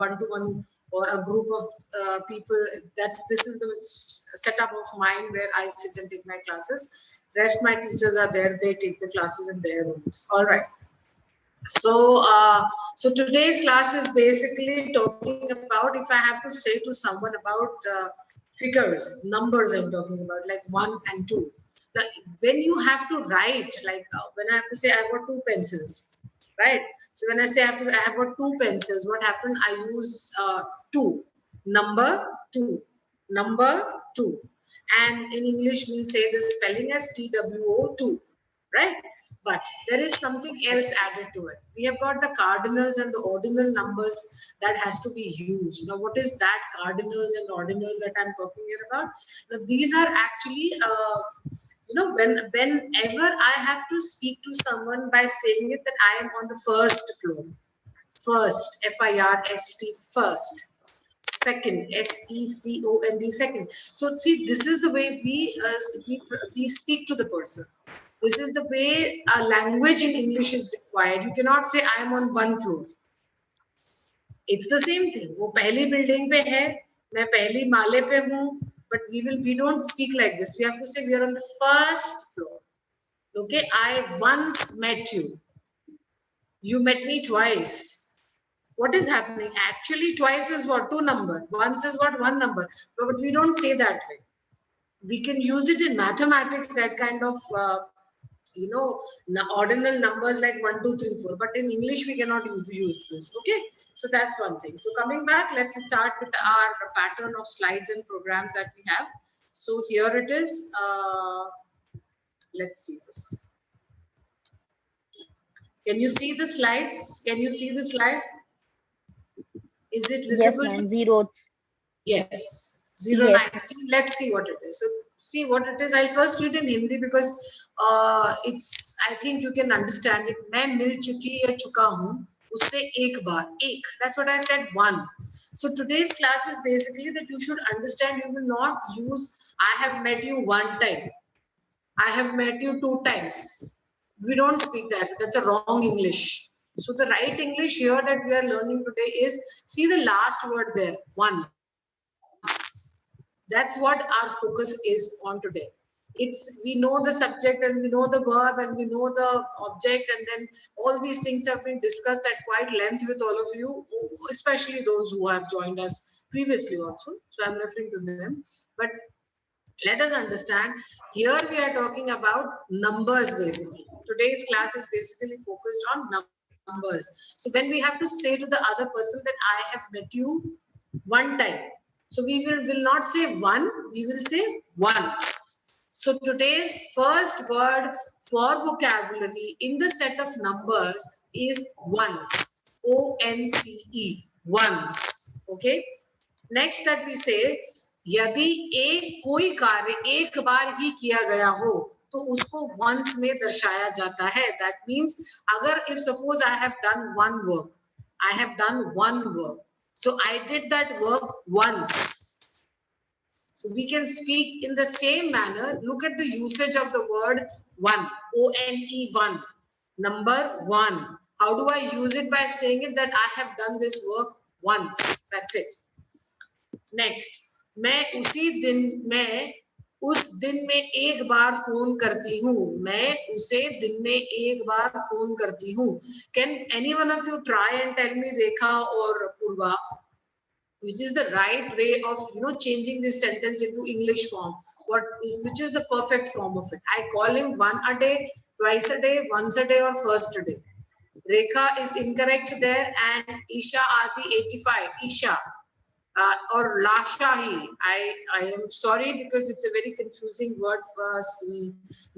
one-to-one or a group of people. This is the setup of mine where I sit and take my classes. Rest my teachers are there; they take the classes in their rooms. All right. So, so today's class is basically talking about, if I have to say to someone about figures, numbers I'm talking about, like 1 and 2. Now, when you have to write, like when I have to say I've got 2 pencils, right? So when I say I have got 2 pencils, what happened? I use 2, number 2, number 2. And in English, we say the spelling as TWO2, right? But there is something else added to it. We have got the cardinals and the ordinal numbers that has to be used. Now, what is that cardinals and ordinals that I'm talking here about? Now, these are actually, whenever I have to speak to someone by saying it that I am on the first floor. First, F-I-R-S-T, first. Second, S-E-C-O-N-D, second. So, see, this is the way we speak to the person. This is the way language in English is required. You cannot say I am on 1 floor. It's the same thing. वो पहली building पे है, मैं पहली माले पे हूँ. But we don't speak like this. We have to say we are on the first floor. Okay, I once met you. You met me twice. What is happening? Actually, twice is what? 2 number. Once is what? 1 number. But we don't say that way. We can use it in mathematics, that kind of ordinal numbers like 1, 2, 3, 4. But in English, we cannot use this. Okay, so that's one thing. So coming back, let's start with our pattern of slides and programs that we have. So here it is. Let's see this. Can you see the slides? Can you see the slide? Is it visible? Yes, ma'am. Zeros. Yes. 0, 19. Let's see what it is. So see what it is. I'll first read in Hindi because I think you can understand it. मैं मिल चुकी या चुका हूँ उससे एक बार. एक. That's what I said. 1. So today's class is basically that you should understand. You will not use I have met you 1 time. I have met you 2 times. We don't speak that. That's a wrong English. So the right English here that we are learning today is, see the last word there, 1. That's what our focus is on today. We know the subject and we know the verb and we know the object, and then all these things have been discussed at quite length with all of you, especially those who have joined us previously also. So I'm referring to them. But let us understand, here we are talking about numbers basically. Today's class is basically focused on numbers. So when we have to say to the other person that I have met you 1 time. So we will not say 1, we will say once. So today's first word for vocabulary in the set of numbers is once. O-N-C-E, once. Okay. Next that we say, यदि कोई कार्य एक बार ही किया गया हो तो उसको once में दर्शाया जाता है. That means अगर if suppose I have done one work, so I did that work once. So we can speak in the same manner. Look at the usage of the word 1, O-N-E, 1, number 1. How do I use it? By saying it that I have done this work once. That's it. Next. मैं उस दिन में एक बार phone करती हूँ. मैं उसे दिन में एक बार फोन करती हूँ. Can any one of you try and tell me, Rekha or Purva, which is the right way of changing this sentence into English form? Which is the perfect form of it? I call him 1 a day, 2 a day, once a day, or first a day. Rekha is incorrect there, and Isha Adi 85. Isha. Or Lashahi. I am sorry because it's a very confusing word for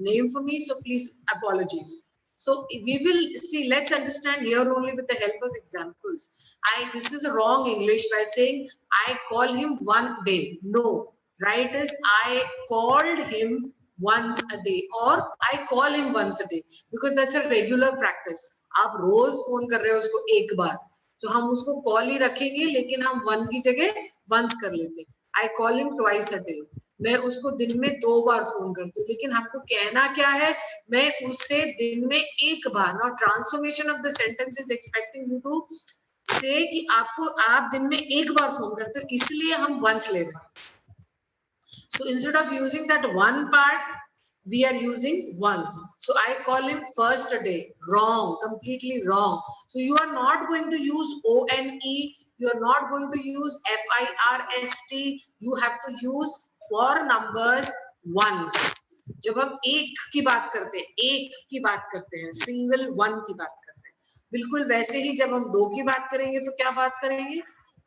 name for me, so please apologies. So we will see, let's understand here only with the help of examples. This is a wrong English by saying I call him 1 day. No, right is I called him once a day, or I call him once a day, because that's a regular practice. आप रोज phone कर रहे हो उसको एक बार, तो हम उसको call ही रखेंगे, लेकिन हम 1 की जगह once कर लेते. I call him twice a day. मैं उसको दिन में 2 बार फोन करती हूँ, लेकिन हमको कहना क्या है, मैं उससे दिन में 1 बार. Now transformation of the sentence is expecting you to से कि आपको आप दिन में एक बार फोन करते हो, इसलिए हम वंस ले रहे हैं. So instead of using that one part, we are using once. So I call him first a day. Wrong, completely wrong. So you are not going to use O-N-E. You are not going to use F-I-R-S-T. You have to use for numbers once. जब हम एक की बात करते हैं, एक की बात करते हैं, सिंगल वन की बात करते हैं, बिल्कुल वैसे ही जब हम दो की बात करेंगे तो क्या बात करेंगे?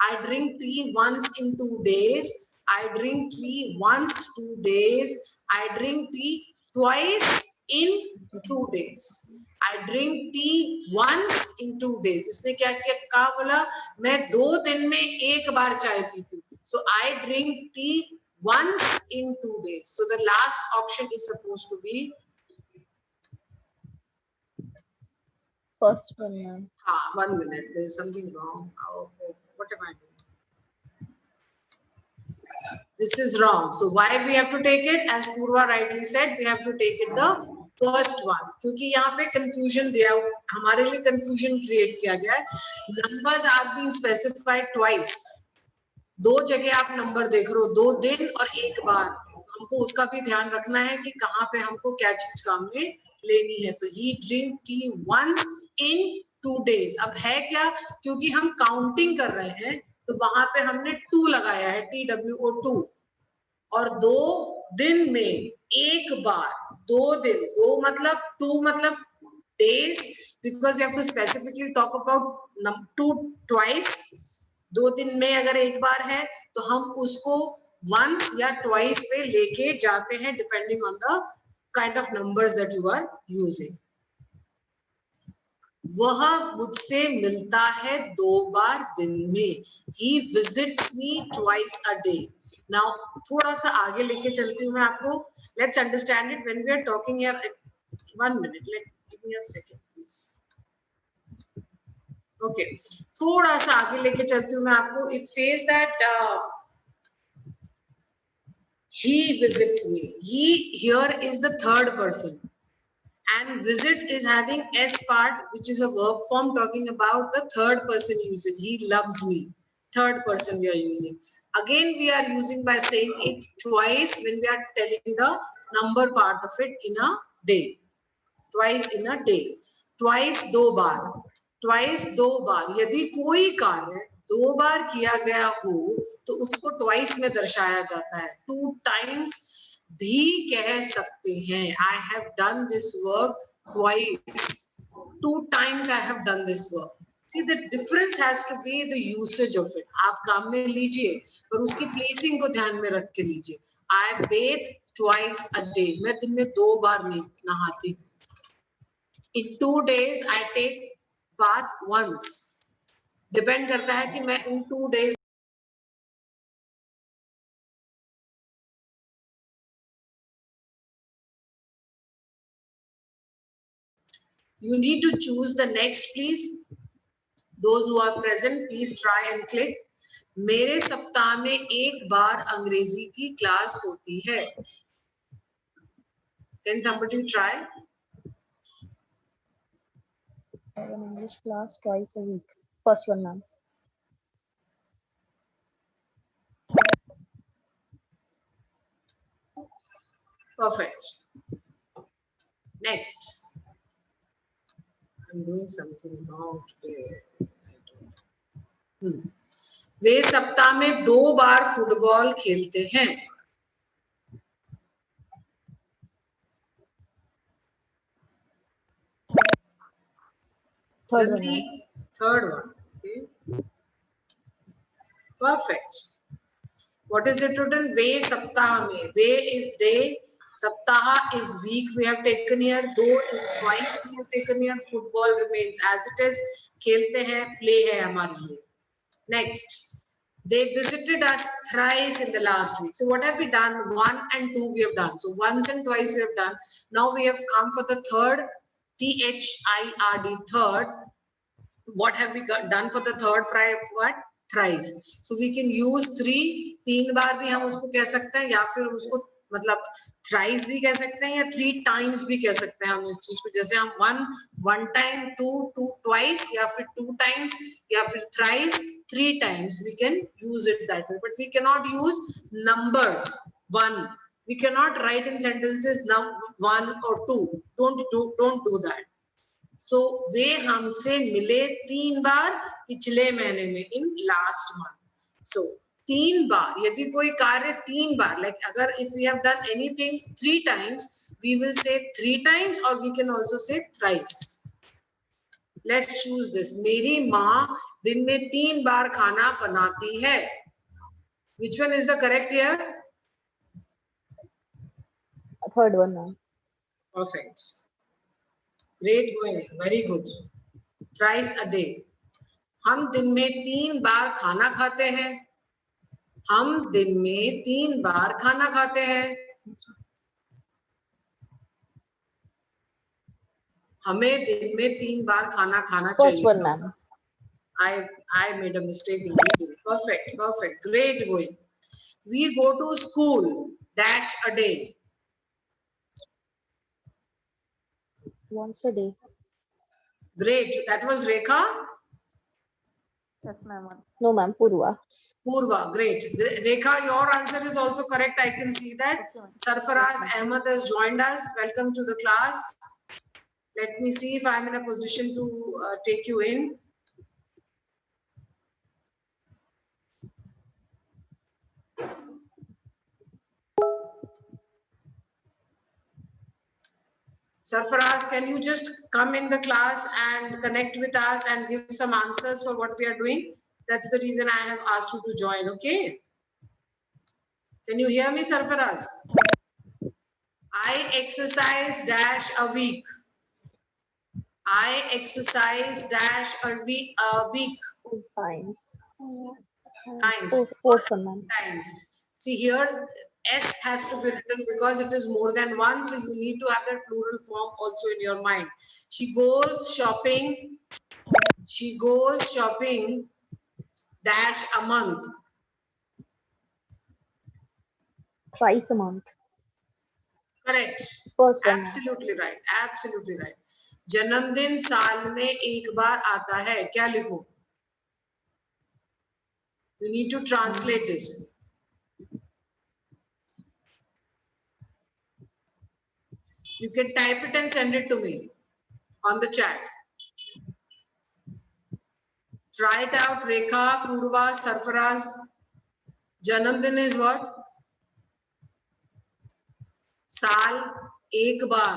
I drink tea once in 2 days. I drink tea once 2 days. I drink tea twice in 2 days. I drink tea once in 2 days. इसने क्या किया? कहा बोला मैं 2 दिन में एक बार चाय पीती हूँ. So I drink tea once in 2 days. So the last option is supposed to be first one, ma'am. 1 minute. There is something wrong. Oh, what am I doing? This is wrong. So why we have to take it? As Purva rightly said, we have to take it the first one. क्योंकि यहाँ पे confusion दिया, हमारे लिए confusion create किया गया है. Numbers are being specified twice. 2 जगह आप नंबर देख रहे हो, 2 दिन और 1 बार. हमको उसका भी ध्यान रखना है कि कहाँ पे हमको क्या चीज काम में लेनी है. तो he drink tea once in 2 days. अब है क्या? क्योंकि हम काउंटिंग कर रहे हैं तो वहां पे हमने 2 लगाया है, TWO2. और 2 दिन में एक बार, 2 दिन, 2 मतलब 2 मतलब days, because you have to specifically talk about 2 twice. 2 दिन में अगर एक बार है तो हम उसको once या twice पे लेके जाते हैं depending on the kind of numbers that you are using. वह मुझसे मिलता है 2 बार दिन में. He visits me twice a day. Now थोड़ा सा आगे लेके चलती हूँ मैं आपको. Let's understand it when we are talking here. 1 minute. Give me a second, please. Okay. थोड़ा सा आगे लेके चलती हूँ मैं आपको. It says that he visits me. He here is the third person. And visit is having S part, which is a verb form talking about the third person usage. He loves me. Third person we are using. Again, we are using by saying it twice when we are telling the number part of it in a day. Twice in a day. Twice 2 bar. Twice 2 बार. यदि कोई कार्य 2 बार किया गया हो तो उसको twice में दर्शाया जाता है. 2 times भी कह सकते हैं. I have done this work twice. 2 times I have done this work. See, the difference has to be the usage of it. आप काम में लीजिए पर उसकी placing को ध्यान में रख के लीजिए. I bathe twice a day. मैं दिन में 2 बार नहीं नहाती. In 2 days I take bath once. Depend करता है कि मैं उन 2 days You need to choose the next, please. Those who are present, please try and click. मेरे सप्ताह में एक बार अंग्रेजी की क्लास होती है. Can somebody try? I have an English class twice a week. First one, ma'am. Perfect. Next. I'm doing something wrong today. वे सप्ताह में 2 बार फुटबॉल खेलते हैं. Third one. Third one. Okay. Perfect. What is it written? वे सप्ताह में. वे is day. Saptaha is week. We have taken here. Though is twice. We have taken here. Football remains as it is. खेलते हैं. Play है हमारे लिए. Next. They visited us thrice in the last week. So what have we done? 1 and 2 we have done. So once and twice we have done. Now we have come for the third. Third. Third. What have we done for the third? What? Thrice. So we can use 3. 3 बार भी हम उसको कह सकते हैं या फिर उसको मतलब थ्राइस भी कह सकते हैं या 3 टाइम्स भी कह सकते हैं हम इस चीज को, जैसे हम वन टाइम, टू ट्वाइस, या फिर 2 टाइम्स, या फिर thrice 3 times, we can use it that way, but we can not use numbers one, we can not write in sentences 1 और 2, डोंट डू दैट. सो वे हमसे मिले 3 बार पिछले महीने में, इन लास्ट मंथ. सो 3 बार, यदि कोई कार्य 3 बार, लाइक अगर if we have done anything 3 times, we will say 3 times, और we can also say thrice. Let's choose this. मेरी माँ दिन में 3 बार खाना बनाती है. Which one is the correct here? Third one, ma'am. Perfect. Great going. Very good. Thrice a day. हम दिन में 3 बार खाना खाते हैं. हम दिन में 3 बार खाना खाते हैं. हमें दिन में 3 बार खाना खाना First चाहिए. one, ma'am. I made a mistake in reading. Perfect. Great going. We go to school dash a day. Once a day. Great. That was Rekha. Yes, ma'am. No, ma'am. Purva. Purva, great. Rekha, your answer is also correct. I can see that. Okay. Sarfaraz Ahmed has joined us. Welcome to the class. Let me see if I'm in a position to take you in. Sarfaraz, can you just come in the class and connect with us and give some answers for what we are doing? That's the reason I have asked you to join, okay? Can you hear me, Sarfaraz? I exercise dash a week. I exercise dash a week. 4 times. Times. 4 ma'am. Times. See here, S has to be written because it is more than one, so you need to have that plural form also in your mind. She goes shopping. She goes shopping dash a month. Thrice a month. Correct. First one. Absolutely right. Absolutely right. जन्मदिन साल में एक बार आता है. क्या लिखूं? You need to translate this. You can type it and send it to me on the chat. Try it out, Rekha, Purva, Sarfaraz. Janamdin is what? साल एक बार.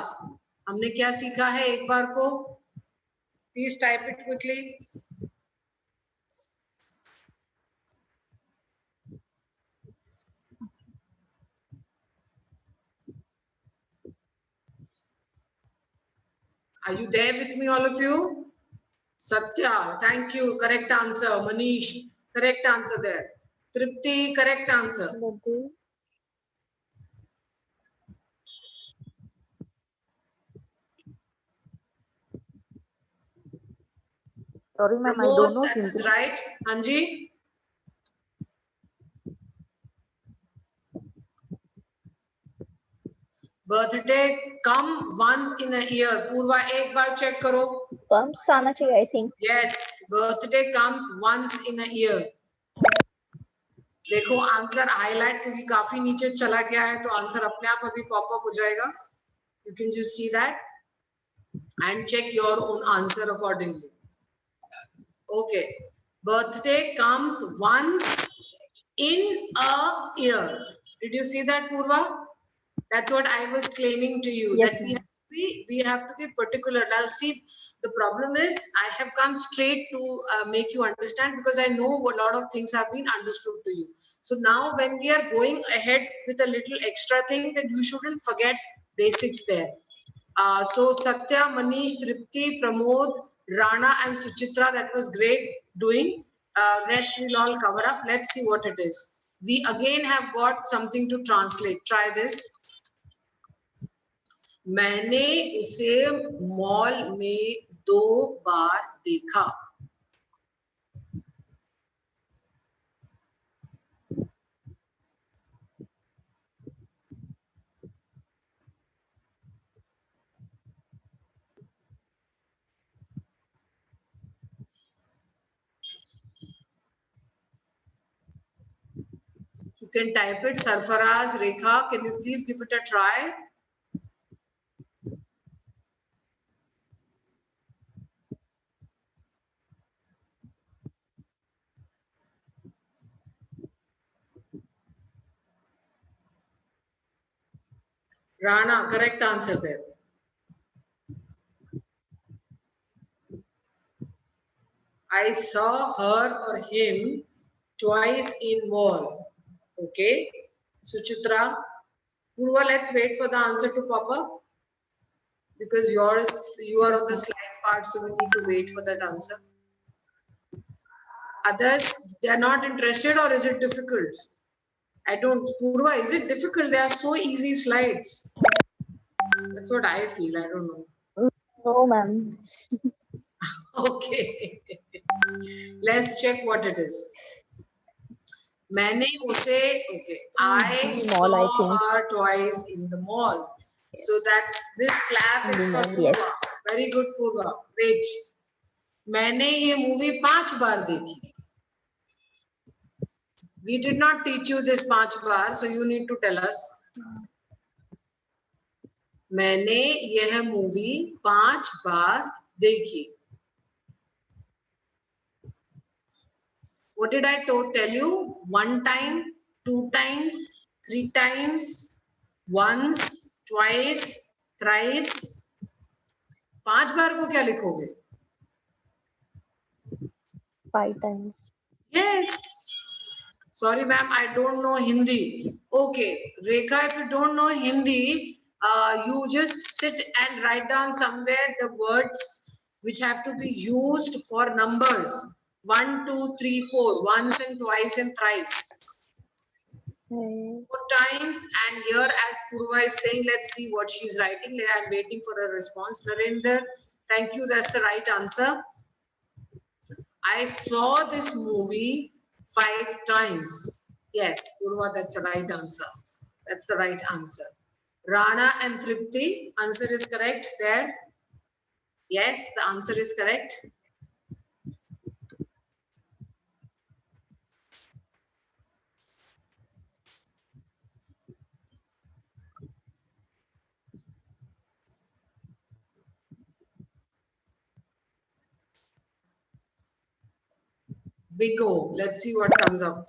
हमने क्या सीखा है एक बार को? Please type it quickly. Are you there with me, all of you? Satya, thank you. Correct answer. Manish, correct answer there. Tripti, correct answer. Sorry, ma'am, I don't know. That's right. Anji? Birthday come once in a year. Purva, एक बार check करो. Comes आना चाहिए, I think. Yes, birthday comes once in a year. देखो answer highlight क्योंकि काफी नीचे चला गया है तो आंसर अपने आप अभी पॉप अप हो जाएगा. You can just see that and check your own answer accordingly. Okay, birthday comes once in a year. Did you see that, Purva? That's what I was claiming to you. Yes, that we have to be particular. Now see, the problem is I have come straight to make you understand because I know a lot of things have been understood to you. So now when we are going ahead with a little extra thing, then you shouldn't forget basics there. So Satya, Manish, Tripti, Pramod, Rana and Suchitra, that was great doing. Rest we'll all cover up. Let's see what it is. We again have got something to translate. Try this. मैंने उसे mall में 2 बार देखा. can type it. Sarfaraz, Rekha, can you please give it a try? Rana, correct answer there. I saw her or him twice in mall. Okay. Suchitra. Purva, let's wait for the answer to pop up. Because you are on the slide part, so we need to wait for that answer. Others, they are not interested, or is it difficult? I don't. Purva, is it difficult? They are so easy slides. That's what I feel. I don't know. No, ma'am. Okay. Let's check what it is. मैंने उसे, okay, I saw her twice in the mall. So that's this clap is for Purva. Yes. Very good, Purva. Great. मैंने ये movie 5 बार देखी. We did not teach you this 5 bar, so you need to tell us. मैंने यह movie 5 बार देखी. What did I tell you? 1 time, 2 times, 3 times, once, twice, thrice. 5 बार को क्या लिखोगे? 5 times. Yes. Sorry, ma'am, I don't know Hindi. Okay, Rekha, if you don't know Hindi, you just sit and write down somewhere the words which have to be used for numbers. 1, 2, 3, 4. Once and twice and thrice. 4 times. And here, as Purva is saying, let's see what she's writing. I'm waiting for a response. Narendra, thank you. That's the right answer. I saw this movie 5 times. Yes, Purva, that's the right answer. That's the right answer. Rana and Tripti, answer is correct there. Yes, the answer is correct. Bingo. Let's see what comes up.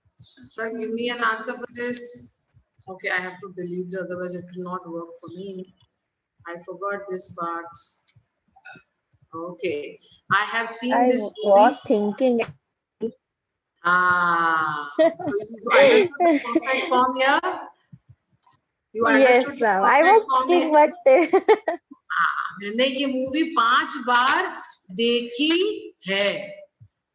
Sir, give me an answer for this. Okay, I have to delete it, otherwise it will not work for me. I forgot this part. Okay, I have seen this movie. I was thinking. So you understood the perfect form here? You understood yes, ma'am. I was thinking, but मैंने ये movie 5 बार देखी है.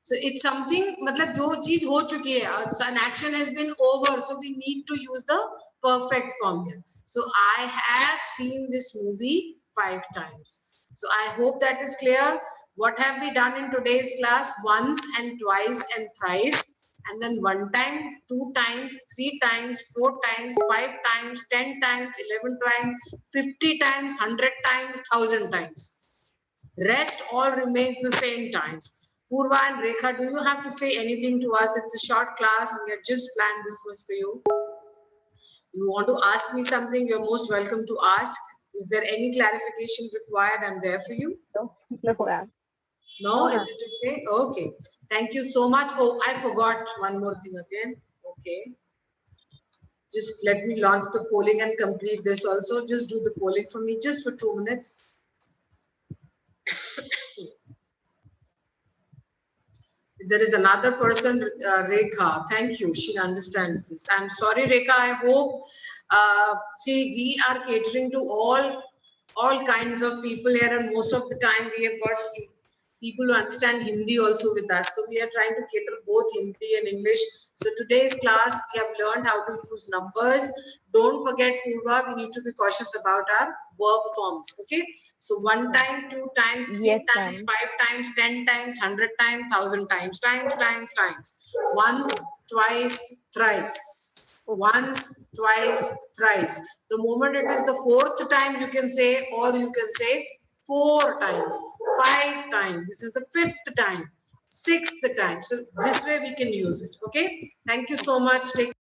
So it's something, मतलब जो चीज हो चुकी है, an action has been over, so we need to use the perfect form here. So I have seen this movie 5 times. So I hope that is clear. What have we done in today's class? Once and twice and thrice. And then 1 time, 2 times, 3 times, 4 times, 5 times, 10 times, 11 times, 50 times, 100 times, 1000 times. Rest all remains the same times. Purva and Rekha, do you have to say anything to us? It's a short class. We had just planned this much for you. You want to ask me something, you're most welcome to ask. Is there any clarification required? I'm there for you. No, ma'am. No, is it okay? Okay. Thank you so much. Oh, I forgot one more thing again. Okay. Just let me launch the polling and complete this also. Just do the polling for me just for 2 minutes. There is another person, Rekha. Thank you. She understands this. I'm sorry, Rekha. I hope. See, we are catering to all kinds of people here, and most of the time we have got people who understand Hindi also with us. So we are trying to cater both Hindi and English. So today's class, we have learned how to use numbers. Don't forget, Purva, we need to be cautious about our verb forms. Okay. So 1 time, 2 times, 3 times, 5 times, 10 times, 100 times, 1000 times, times. Once, twice, thrice. Once, twice, thrice. The moment it is the 4th time, you can say, or you can say 4 times, 5 times. This is the 5th time. 6th time. So this way we can use it. Okay. Thank you so much. Take